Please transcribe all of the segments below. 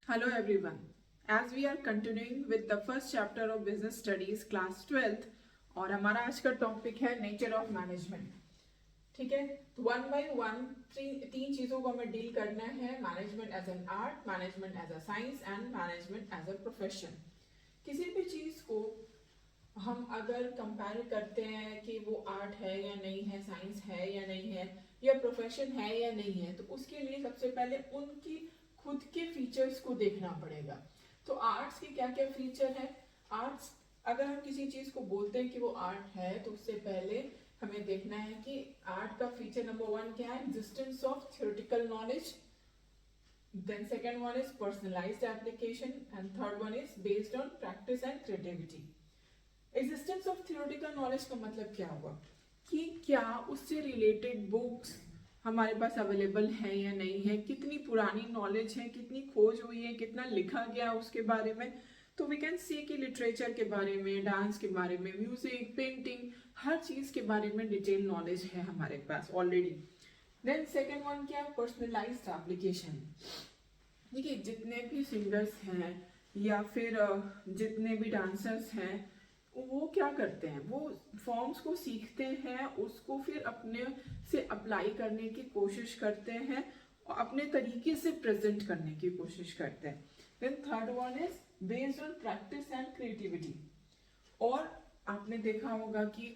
Hello everyone. As we are continuing with the first chapter of business studies class 12th और हमारा आज का topic है nature of management. ठीक है, वन बाय वन तीन चीजों को हमें डील करना है. Management as an art, management as a science and management as a profession. किसी भी चीज को हम अगर कंपेयर करते हैं कि वो आर्ट है या नहीं है, साइंस है या नहीं है, या प्रोफेशन है या नहीं है, तो उसके लिए सबसे पहले उनकी खुद के फीचर्स को देखना पड़ेगा. तो आर्ट्स के क्या क्या फीचर है? आर्ट्स, अगर हम किसी चीज को बोलते हैं कि वो आर्ट है, तो उससे पहले हमें देखना है कि आर्ट का फीचर नंबर 1 क्या है? Existence of theoretical knowledge. Then second one is personalized application and third one is based on practice and creativity. Existence of theoretical knowledge का मतलब क्या हुआ कि क्या उससे रिलेटेड बुक्स हमारे पास अवेलेबल है या नहीं है, कितनी पुरानी नॉलेज है, कितनी खोज हुई है, कितना लिखा गया उसके बारे में. तो वी कैन सी कि लिटरेचर के बारे में, डांस के बारे में, म्यूजिक, पेंटिंग, हर चीज़ के बारे में डिटेल नॉलेज है हमारे पास ऑलरेडी. देन सेकेंड वन क्या है? Personalised application. देखिए, जितने भी सिंगर्स हैं या फिर जितने भी डांसर्स हैं, वो क्या करते हैं? वो फॉर्म्स को सीखते हैं, उसको फिर अपने से अप्लाई करने की कोशिश करते हैं और अपने तरीके से प्रेजेंट करने की कोशिश करते हैं. Then third one is based on practice and creativity. और आपने देखा होगा कि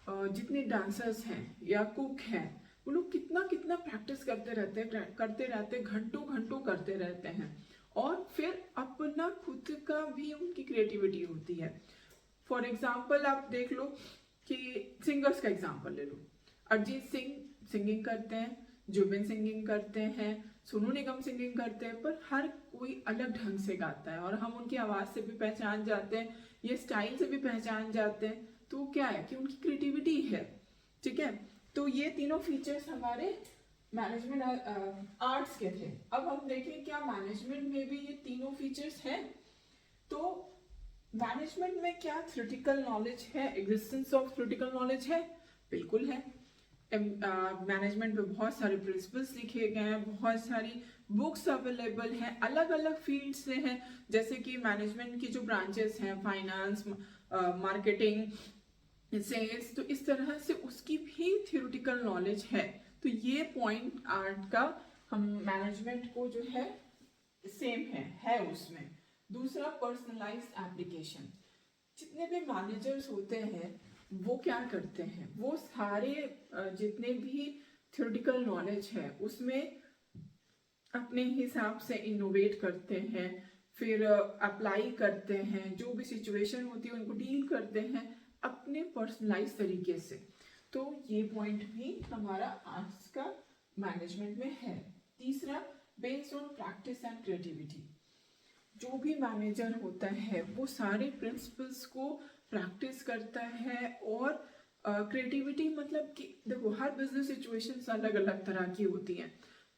जितने डांसर्स हैं या कुक हैं, वो लोग कितना कितना प्रैक्टिस करते रहते घंटों घंटों करते रहते हैं, और फिर अपना खुद का भी उनकी क्रिएटिविटी होती है. फॉर एग्जाम्पल आप देख लो कि सिंगर्स का एग्जाम्पल ले लो. अरिजीत सिंह सिंगिंग करते हैं, जुबिन सिंगिंग करते हैं, सोनू निगम सिंगिंग करते हैं, पर हर कोई अलग ढंग से गाता है और हम उनकी आवाज़ से भी पहचान जाते हैं, ये स्टाइल से भी पहचान जाते हैं. तो क्या है कि उनकी क्रिएटिविटी है. ठीक है, तो ये तीनों फीचर्स हमारे मैनेजमेंट आर्ट्स के थे. अब हम देखें क्या मैनेजमेंट में भी ये तीनों फीचर्स हैं. तो मैनेजमेंट में क्या थ्योरेटिकल नॉलेज है? एग्जिस्टेंस ऑफ थ्योरेटिकल नॉलेज है, बिल्कुल है. मैनेजमेंट में बहुत सारे प्रिंसिपल्स लिखे गए हैं, बहुत सारी बुक्स अवेलेबल हैं, अलग अलग फील्ड से हैं. जैसे कि मैनेजमेंट की जो ब्रांचेस हैं, फाइनेंस, मार्केटिंग, सेल्स, तो इस तरह से उसकी भी थ्योरेटिकल नॉलेज है. तो ये पॉइंट आर्ट का हम मैनेजमेंट को जो है सेम है उसमें. दूसरा, पर्सनलाइज्ड एप्लीकेशन. जितने भी मैनेजर्स होते हैं वो क्या करते हैं? वो सारे जितने भी थ्योरेटिकल नॉलेज है उसमें अपने हिसाब से इनोवेट करते हैं, फिर अप्लाई करते हैं, जो भी सिचुएशन होती है उनको डील करते हैं अपने पर्सनलाइज तरीके से. तो ये पॉइंट भी हमारा आर्ट्स का मैनेजमेंट में है. तीसरा, based on practice and creativity. जो भी मैनेजर होता है वो सारे प्रिंसिपल्स को प्रैक्टिस करता है. और क्रिएटिविटी मतलब कि देखो, हर बिजनेस सिचुएशंस अलग अलग तरह की होती हैं.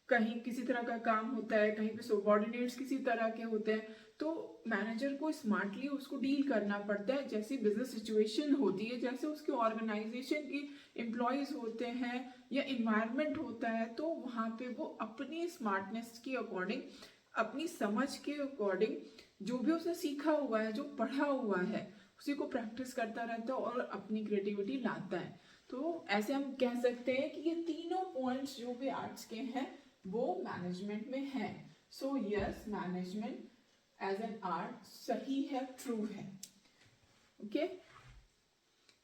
कहीं किसी तरह का काम होता है, कहीं पे सबऑर्डिनेट्स किसी तरह के होते हैं. तो मैनेजर को स्मार्टली उसको डील करना पड़ता है जैसी बिजनेस सिचुएशन होती है, जैसे उसके ऑर्गेनाइजेशन की एम्प्लॉयज होते हैं या इन्वायरमेंट होता है. तो वहाँ पे वो अपनी स्मार्टनेस के अकॉर्डिंग, अपनी समझ के अकॉर्डिंग, जो भी उसने सीखा हुआ है, जो पढ़ा हुआ है, उसी को प्रैक्टिस करता रहता है और अपनी क्रिएटिविटी लाता है. तो ऐसे हम कह सकते हैं कि ये तीनों पॉइंट्स जो भी आर्ट्स के हैं वो मैनेजमेंट में है. So yes, management as an art सही है, ट्रू है. ओके,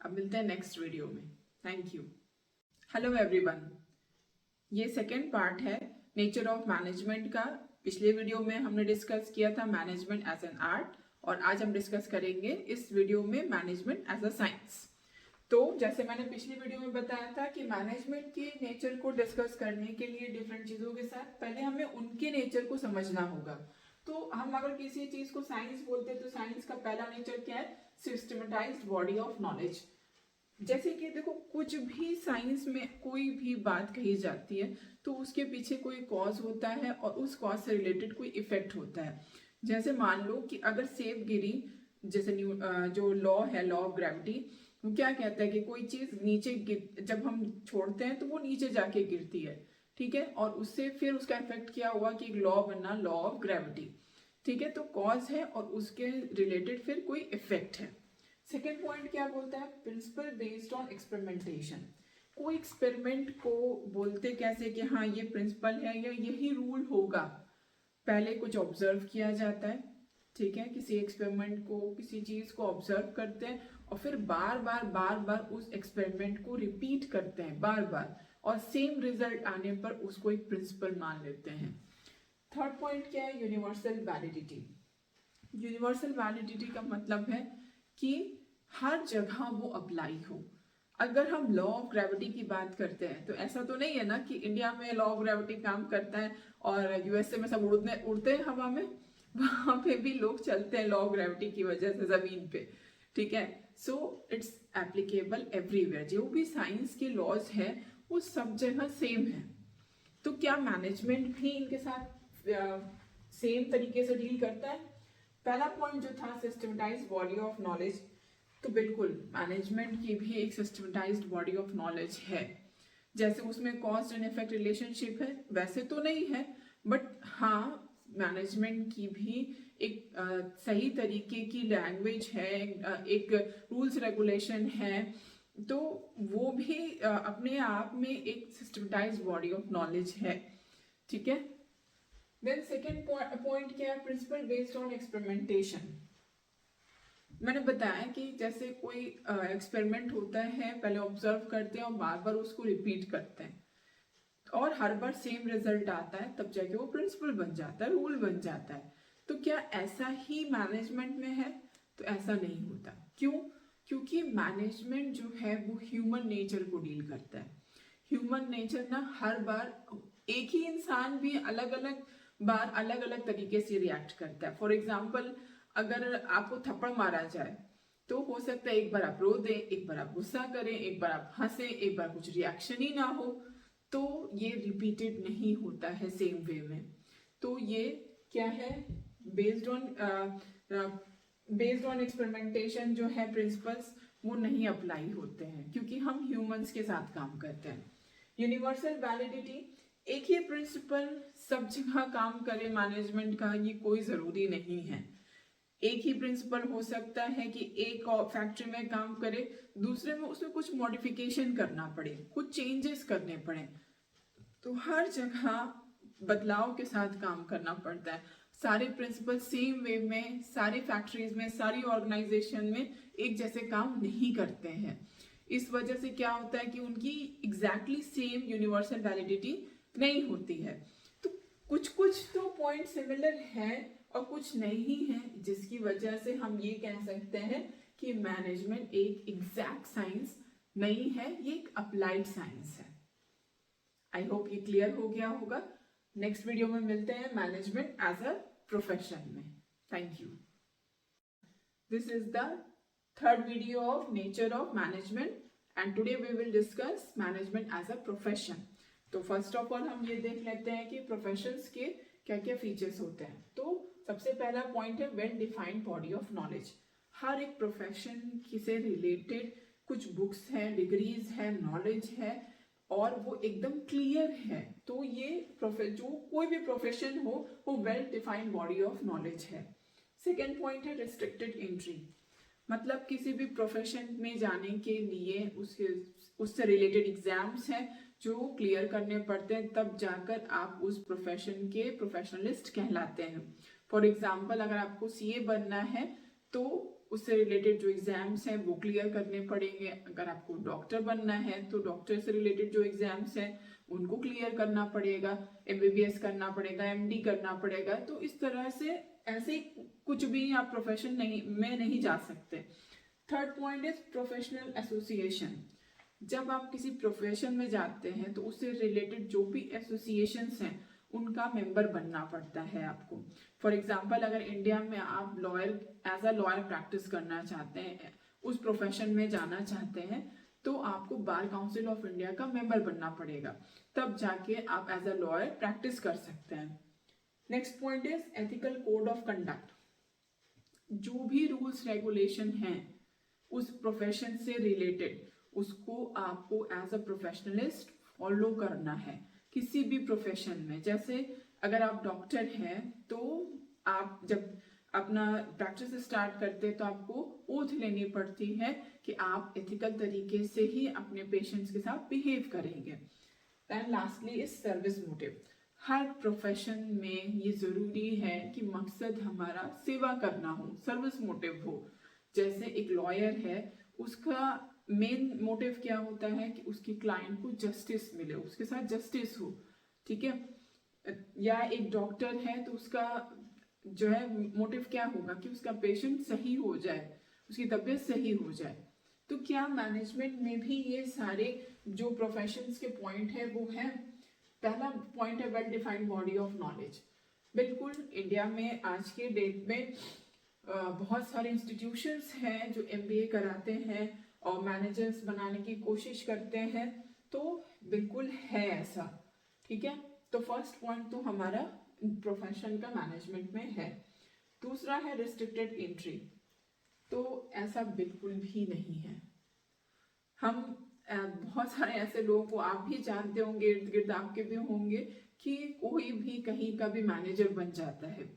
अब मिलते हैं नेक्स्ट वीडियो में. Thank you. हेलो एवरीवन, ये सेकेंड पार्ट है नेचर ऑफ मैनेजमेंट का. पिछले वीडियो में हमने डिस्कस किया था मैनेजमेंट एज एन आर्ट, और आज हम डिस्कस करेंगे इस वीडियो में मैनेजमेंट एज अ साइंस. तो जैसे मैंने पिछली वीडियो में बताया था कि मैनेजमेंट के नेचर को डिस्कस करने के लिए डिफरेंट चीज़ों के साथ पहले हमें उनके नेचर को समझना होगा. तो हम अगर किसी चीज़ को साइंस बोलते हैं तो साइंस का पहला नेचर क्या है? Systematised body of knowledge. जैसे कि देखो, कुछ भी साइंस में कोई भी बात कही जाती है तो उसके पीछे कोई कॉज होता है और उस कॉज से रिलेटेड कोई इफेक्ट होता है. जैसे मान लो कि अगर सेब गिरी, जैसे जो लॉ है, लॉ ऑफ ग्रेविटी, वो क्या कहता है कि कोई चीज नीचे जब हम छोड़ते हैं तो वो नीचे जाके गिरती है. ठीक है, और उससे फिर उसका इफेक्ट क्या हुआ कि एक लॉ बना, लॉ ऑफ ग्रेविटी. ठीक है, तो कॉज है और उसके रिलेटेड फिर कोई इफेक्ट है। सेकेंड पॉइंट क्या बोलता है, प्रिंसिपल बेस्ड ऑन एक्सपेरिमेंटेशन। कोई एक्सपेरिमेंट को बोलते कैसे कि हाँ ये प्रिंसिपल है या यही रूल होगा, पहले कुछ ऑब्जर्व किया जाता है, ठीक है, किसी एक्सपेरिमेंट को, किसी चीज को ऑब्जर्व करते हैं और फिर बार बार उस एक्सपेरिमेंट को रिपीट करते हैं बार बार, और सेम रिजल्ट आने पर उसको एक प्रिंसिपल मान लेते हैं। थर्ड पॉइंट क्या है, यूनिवर्सल वैलिडिटी। यूनिवर्सल वैलिडिटी का मतलब है कि हर जगह वो अप्लाई हो। अगर हम लॉ ऑफ ग्रेविटी की बात करते हैं तो ऐसा तो नहीं है ना कि इंडिया में लॉ ऑफ ग्रेविटी काम करता है और यूएसए में सब उड़ते हैं हवा में, वहां पे भी लोग चलते हैं लॉ ऑफ ग्रेविटी की वजह से जमीन पे, ठीक है। So it's applicable everywhere. जो भी साइंस के लॉज है वो सब जगह सेम है। तो क्या मैनेजमेंट भी इनके साथ सेम तरीके से डील करता है? पहला पॉइंट जो था सिस्टमेटाइज्ड बॉडी ऑफ नॉलेज, तो बिल्कुल मैनेजमेंट की भी एक सिस्टमेटाइज्ड बॉडी ऑफ नॉलेज है। जैसे उसमें कॉज एंड इफेक्ट रिलेशनशिप है, वैसे तो नहीं है, बट हाँ मैनेजमेंट की भी एक सही तरीके की लैंग्वेज है, एक रूल्स रेगुलेशन है, तो वो भी अपने आप में एक सिस्टमेटाइज्ड बॉडी ऑफ नॉलेज है, ठीक है। देन सेकेंड पॉइंट क्या है, प्रिंसिपल बेस्ड ऑन एक्सपेरिमेंटेशन। मैंने बताया कि जैसे कोई एक्सपेरिमेंट होता है, पहले ऑब्जर्व करते हैं और बार बार उसको रिपीट करते हैं और हर बार सेम रिजल्ट आता है, तब जाके वो प्रिंसिपल बन जाता है, रूल बन जाता है। तो क्या ऐसा ही मैनेजमेंट में है? तो ऐसा नहीं होता। क्यों? क्योंकि मैनेजमेंट जो है वो ह्यूमन नेचर को डील करता है। ह्यूमन नेचर ना हर बार, एक ही इंसान भी अलग अलग बार अलग अलग तरीके से रिएक्ट करता है। फॉर एग्जाम्पल, अगर आपको थप्पड़ मारा जाए तो हो सकता है एक बार आप रो दें, एक बार आप गुस्सा करें, एक बार आप हंसे, एक बार कुछ रिएक्शन ही ना हो, तो ये रिपीटेड नहीं होता है सेम वे में। तो ये क्या है, बेस्ड ऑन एक्सपेरिमेंटेशन जो है प्रिंसिपल्स वो नहीं अप्लाई होते हैं क्योंकि हम ह्यूमंस के साथ काम करते हैं। यूनिवर्सल वैलिडिटी, एक ही प्रिंसिपल सब जगह काम करे मैनेजमेंट का, ये कोई जरूरी नहीं है। एक ही प्रिंसिपल हो सकता है कि एक फैक्ट्री में काम करे, दूसरे में उसमें कुछ मॉडिफिकेशन करना पड़े, कुछ चेंजेस करने पड़े, तो हर जगह बदलाव के साथ काम करना पड़ता है। सारे प्रिंसिपल सेम वे में सारी फैक्ट्रीज में, सारी ऑर्गेनाइजेशन में एक जैसे काम नहीं करते हैं। इस वजह से क्या होता है कि उनकी एग्जैक्टली सेम यूनिवर्सल वैलिडिटी नहीं होती है। तो कुछ तो पॉइंट सिमिलर है और कुछ नहीं है, जिसकी वजह से हम ये कह सकते हैं कि मैनेजमेंट एक एग्जैक्ट साइंस नहीं है, ये एक अप्लाइड साइंस है। आई होप ये क्लियर हो गया होगा। नेक्स्ट वीडियो में मिलते हैं मैनेजमेंट एज अ प्रोफेशन में। Thank you. This is the third video of nature of management and today we will discuss management as a profession. तो फर्स्ट ऑफ ऑल हम ये देख लेते हैं कि प्रोफेशंस के क्या क्या फीचर्स होते हैं। तो सबसे पहला पॉइंट है well defined body of knowledge. हर एक प्रोफेशन से रिलेटेड कुछ बुक्स हैं, डिग्रीज है, नॉलेज है और वो एकदम क्लियर है। तो ये जो कोई भी प्रोफेशन हो वो well defined body of knowledge है। सेकेंड पॉइंट है रिस्ट्रिक्टेड एंट्री, मतलब किसी भी प्रोफेशन में जाने के लिए उससे रिलेटेड एग्जाम्स हैं जो क्लियर करने पड़ते हैं, तब जाकर आप उस प्रोफेशन के प्रोफेशनलिस्ट कहलाते हैं। फॉर एग्जाम्पल, अगर आपको सीए बनना है तो उससे रिलेटेड जो एग्जाम्स हैं वो क्लियर करने पड़ेंगे। अगर आपको डॉक्टर बनना है तो डॉक्टर से रिलेटेड जो एग्जाम्स हैं उनको क्लियर करना पड़ेगा, एमबीबीएस करना पड़ेगा, एमडी करना पड़ेगा। तो इस तरह से ऐसे कुछ भी आप प्रोफेशन नहीं जा सकते। Third point is professional association. जब आप किसी प्रोफेशन में जाते हैं तो उससे रिलेटेड जो भी एसोसिएशंस हैं उनका मेंबर बनना पड़ता है आपको। फॉर एग्जांपल, अगर इंडिया में आप एज अ लॉयर प्रैक्टिस करना चाहते हैं, उस प्रोफेशन में जाना चाहते हैं, तो आपको बार काउंसिल ऑफ इंडिया का मेंबर बनना पड़ेगा, तब जाके आप एज अ लॉयर प्रैक्टिस कर सकते हैं। Next point is ethical code of conduct. जो भी रूल्स रेगुलेशन हैं उस प्रोफेशन से रिलेटेड, उसको आपको एज अ प्रोफेशनलिस्ट फॉलो करना है किसी भी प्रोफेशन में। जैसे अगर आप डॉक्टर हैं तो आप जब अपना प्रैक्टिस स्टार्ट करते हैं तो आपको ओथ लेनी पड़ती है कि आप एथिकल तरीके से ही अपने पेशेंट्स के साथ बिहेव करेंगे। And lastly is service motive. Her profession में ये जरूरी है कि मकसद हमारा सेवा करना हो, सर्विस मोटिव हो। जैसे एक लॉयर है, उसका मेन मोटिव क्या होता है कि उसके क्लाइंट को जस्टिस मिले, उसके साथ जस्टिस हो, ठीक है। या एक डॉक्टर है तो उसका जो है मोटिव क्या होगा कि उसका पेशेंट सही हो जाए, उसकी तबीयत सही हो जाए। तो क्या मैनेजमेंट में भी ये सारे जो प्रोफेशंस के पॉइंट है वो है? पहला पॉइंट है well defined body of knowledge. बिल्कुल, इंडिया में आज के डेट में बहुत सारे इंस्टीट्यूशंस हैं जो MBA कराते हैं और मैनेजर्स बनाने की कोशिश करते हैं, तो बिल्कुल है ऐसा, ठीक है। तो फर्स्ट पॉइंट तो हमारा प्रोफेशन का मैनेजमेंट में है। दूसरा है रिस्ट्रिक्टेड एंट्री। तो ऐसा बिल्कुल भी नहीं है। हम बहुत सारे ऐसे लोगों को आप भी जानते होंगे, इर्द गिर्द आपके भी होंगे, कि कोई भी कहीं का भी मैनेजर बन जाता है।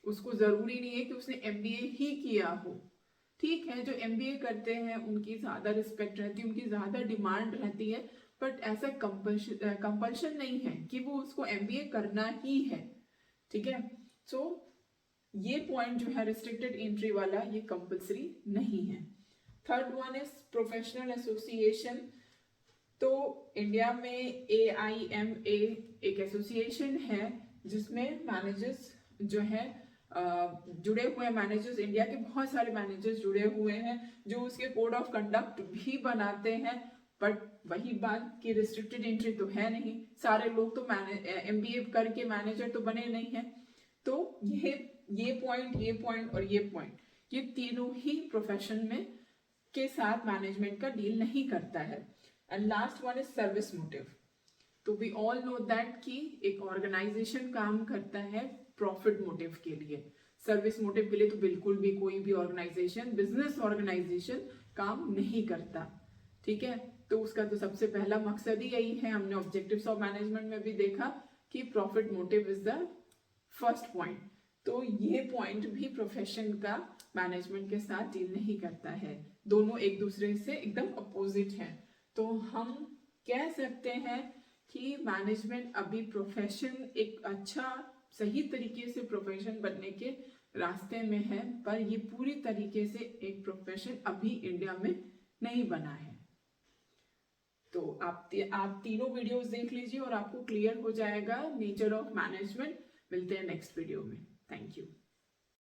उसको जरूरी नहीं है कि उसने MBA ही किया हो। ठीक है, जो MBA करते हैं उनकी ज्यादा रिस्पेक्ट रहती है, उनकी ज्यादा डिमांड रहती है, बट ऐसा कंपल्शन नहीं है कि वो उसको MBA करना ही है, ठीक है। सो ये पॉइंट जो है रिस्ट्रिक्टेड एंट्री वाला, ये कंपल्सरी नहीं है। Third one is professional association. तो इंडिया में AIMA एक एसोसिएशन है जिसमें मैनेजर्स जो है जुड़े हुए हैं। मैनेजर्स, इंडिया के बहुत सारे मैनेजर्स जुड़े हुए हैं जो उसके कोड ऑफ कंडक्ट भी बनाते हैं। बट वही बात कि रिस्ट्रिक्टेड एंट्री तो है नहीं, सारे लोग तो MBA करके मैनेजर तो बने नहीं हैं। तो ये पॉइंट और ये पॉइंट, ये तीनों ही प्रोफेशन में के साथ मैनेजमेंट का डील नहीं करता है। And last one is service motive. तो वी ऑल नो दैट कि एक ऑर्गेनाइजेशन काम करता है प्रॉफिट मोटिव के लिए। सर्विस मोटिव के लिए तो बिल्कुल भी कोई भी ऑर्गेनाइजेशन, बिजनेस ऑर्गेनाइजेशन काम नहीं करता, ठीक है। तो उसका तो सबसे पहला मकसद ही यही है। हमने ऑब्जेक्टिव्स ऑफ मैनेजमेंट में भी देखा कि profit motive is the first point. तो ये पॉइंट भी प्रोफेशन का मैनेजमेंट के साथ डील नहीं करता है, दोनों एक दूसरे से एकदम अपोजिट है। तो हम कह सकते हैं कि मैनेजमेंट अभी प्रोफेशन एक अच्छा सही तरीके से प्रोफेशन बनने के रास्ते में है, पर ये पूरी तरीके से एक प्रोफेशन अभी इंडिया में नहीं बना है। तो आप तीनों वीडियोस देख लीजिए और आपको क्लियर हो जाएगा नेचर ऑफ मैनेजमेंट। मिलते हैं नेक्स्ट वीडियो में। Thank you.